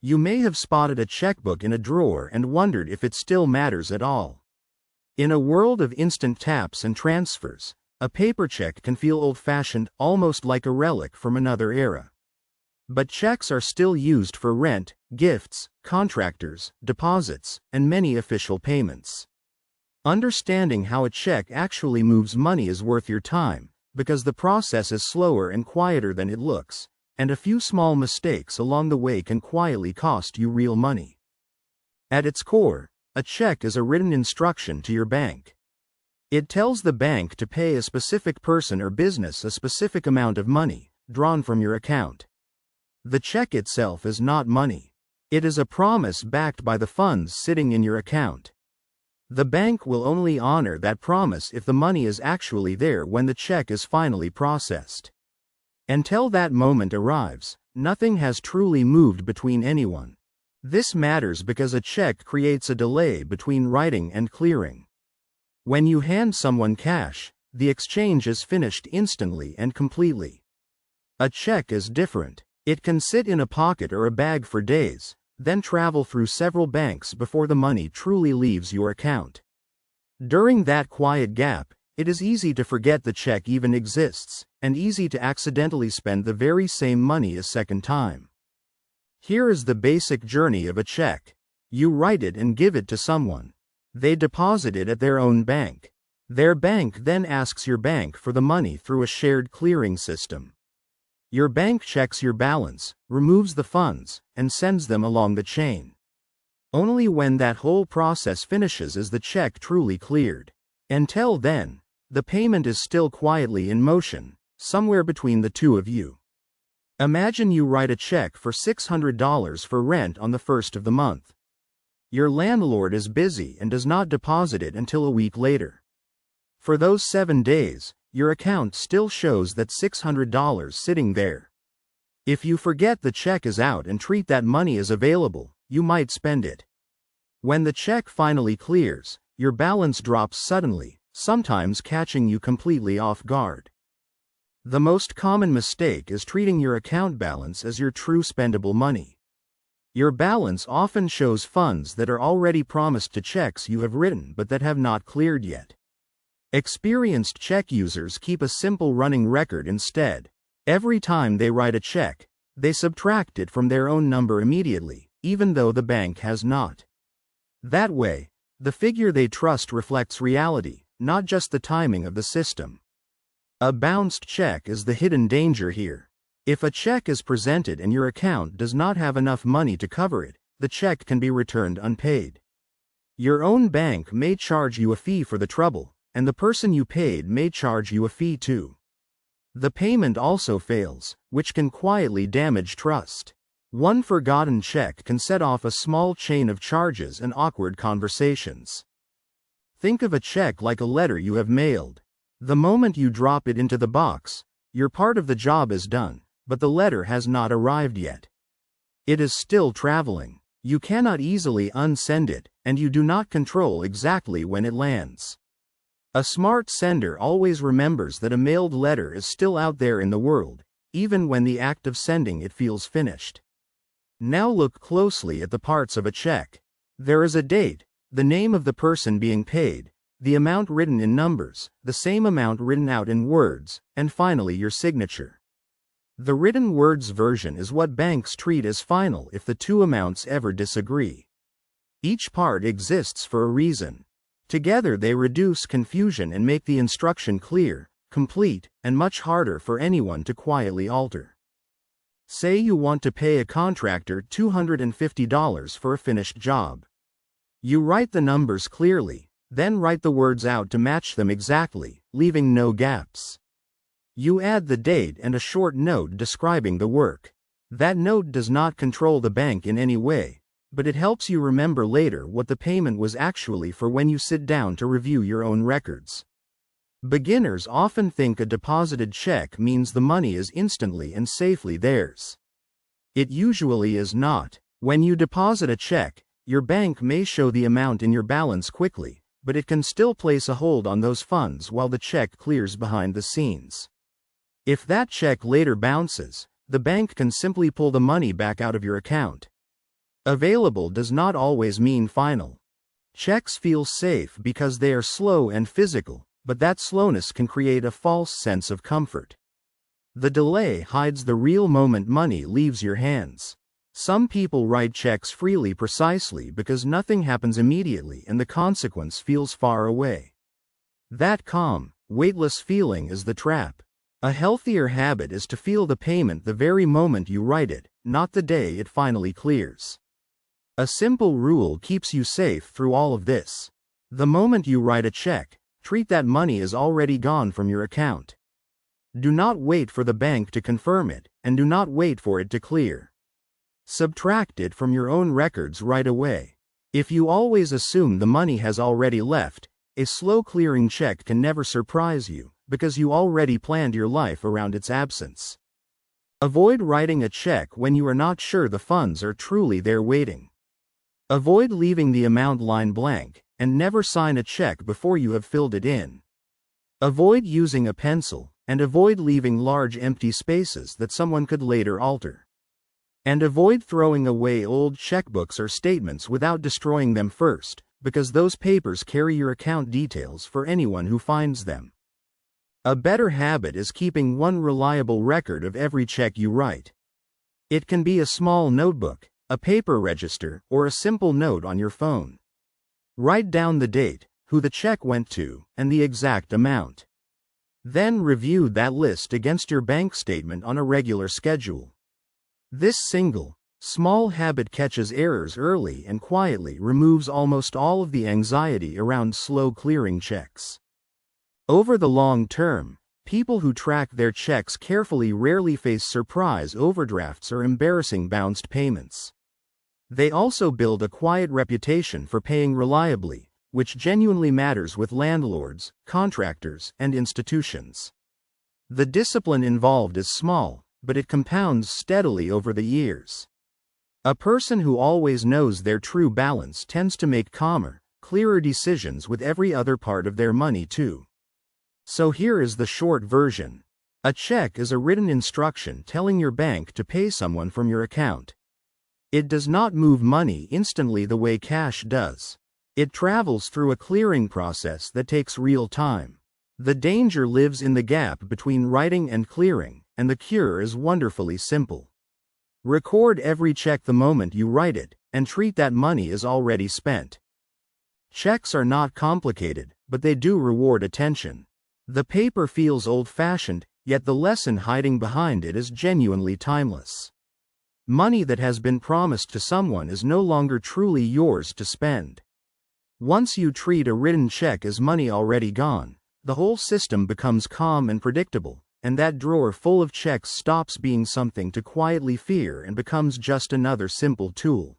You may have spotted a checkbook in a drawer and wondered if it still matters at all. In a world of instant taps and transfers, a paper check can feel old-fashioned, almost like a relic from another era. But checks are still used for rent, gifts, contractors, deposits, and many official payments. Understanding how a check actually moves money is worth your time, because the process is slower and quieter than it looks, and a few small mistakes along the way can quietly cost you real money. At its core, a check is a written instruction to your bank. It tells the bank to pay a specific person or business a specific amount of money, drawn from your account. The check itself is not money. It is a promise backed by the funds sitting in your account. The bank will only honor that promise if the money is actually there when the check is finally processed. Until that moment arrives, nothing has truly moved between anyone. This matters because a check creates a delay between writing and clearing. When you hand someone cash, the exchange is finished instantly and completely. A check is different. It can sit in a pocket or a bag for days, then travel through several banks before the money truly leaves your account. During that quiet gap, it is easy to forget the check even exists, and easy to accidentally spend the very same money a second time. Here is the basic journey of a check. You write it and give it to someone. They deposit it at their own bank. Their bank then asks your bank for the money through a shared clearing system. Your bank checks your balance, removes the funds, and sends them along the chain. Only when that whole process finishes is the check truly cleared. Until then, the payment is still quietly in motion, somewhere between the two of you. Imagine you write a check for $600 for rent on the 1st of the month. Your landlord is busy and does not deposit it until a week later. For those 7 days, your account still shows that $600 sitting there. If you forget the check is out and treat that money as available, you might spend it. When the check finally clears, your balance drops suddenly, sometimes catching you completely off guard. The most common mistake is treating your account balance as your true spendable money. Your balance often shows funds that are already promised to checks you have written but that have not cleared yet. Experienced check users keep a simple running record instead. Every time they write a check, they subtract it from their own number immediately, even though the bank has not. That way, the figure they trust reflects reality, not just the timing of the system. A bounced check is the hidden danger here. If a check is presented and your account does not have enough money to cover it, the check can be returned unpaid. Your own bank may charge you a fee for the trouble, and the person you paid may charge you a fee too. The payment also fails, which can quietly damage trust. One forgotten check can set off a small chain of charges and awkward conversations. Think of a check like a letter you have mailed. The moment you drop it into the box, your part of the job is done, but the letter has not arrived yet. It is still traveling. You cannot easily unsend it, and you do not control exactly when it lands. A smart sender always remembers that a mailed letter is still out there in the world, even when the act of sending it feels finished. Now look closely at the parts of a check. There is a date, the name of the person being paid, the amount written in numbers, the same amount written out in words, and finally your signature. The written words version is what banks treat as final if the two amounts ever disagree. Each part exists for a reason. Together they reduce confusion and make the instruction clear, complete, and much harder for anyone to quietly alter. Say you want to pay a contractor $250 for a finished job. You write the numbers clearly, then write the words out to match them exactly, leaving no gaps. You add the date and a short note describing the work. That note does not control the bank in any way, but it helps you remember later what the payment was actually for when you sit down to review your own records. Beginners often think a deposited check means the money is instantly and safely theirs. It usually is not. When you deposit a check, your bank may show the amount in your balance quickly, but it can still place a hold on those funds while the check clears behind the scenes. If that check later bounces, the bank can simply pull the money back out of your account. Available does not always mean final. Checks feel safe because they are slow and physical, but that slowness can create a false sense of comfort. The delay hides the real moment money leaves your hands. Some people write checks freely precisely because nothing happens immediately and the consequence feels far away. That calm, weightless feeling is the trap. A healthier habit is to feel the payment the very moment you write it, not the day it finally clears. A simple rule keeps you safe through all of this. The moment you write a check, treat that money as already gone from your account. Do not wait for the bank to confirm it, and do not wait for it to clear. Subtract it from your own records right away. If you always assume the money has already left, a slow clearing check can never surprise you, because you already planned your life around its absence. Avoid writing a check when you are not sure the funds are truly there waiting. Avoid leaving the amount line blank, and never sign a check before you have filled it in. Avoid using a pencil, and avoid leaving large empty spaces that someone could later alter. And avoid throwing away old checkbooks or statements without destroying them first, because those papers carry your account details for anyone who finds them. A better habit is keeping one reliable record of every check you write. It can be a small notebook, a paper register, or a simple note on your phone. Write down the date, who the check went to, and the exact amount. Then review that list against your bank statement on a regular schedule. This single, small habit catches errors early and quietly removes almost all of the anxiety around slow clearing checks. Over the long term, people who track their checks carefully rarely face surprise overdrafts or embarrassing bounced payments. They also build a quiet reputation for paying reliably, which genuinely matters with landlords, contractors, and institutions. The discipline involved is small, but it compounds steadily over the years. A person who always knows their true balance tends to make calmer, clearer decisions with every other part of their money too. So here is the short version. A check is a written instruction telling your bank to pay someone from your account. It does not move money instantly the way cash does. It travels through a clearing process that takes real time. The danger lives in the gap between writing and clearing, and the cure is wonderfully simple. Record every check the moment you write it, and treat that money as already spent. Checks are not complicated, but they do reward attention. The paper feels old-fashioned, yet the lesson hiding behind it is genuinely timeless. Money that has been promised to someone is no longer truly yours to spend. Once you treat a written check as money already gone, the whole system becomes calm and predictable, and that drawer full of checks stops being something to quietly fear and becomes just another simple tool.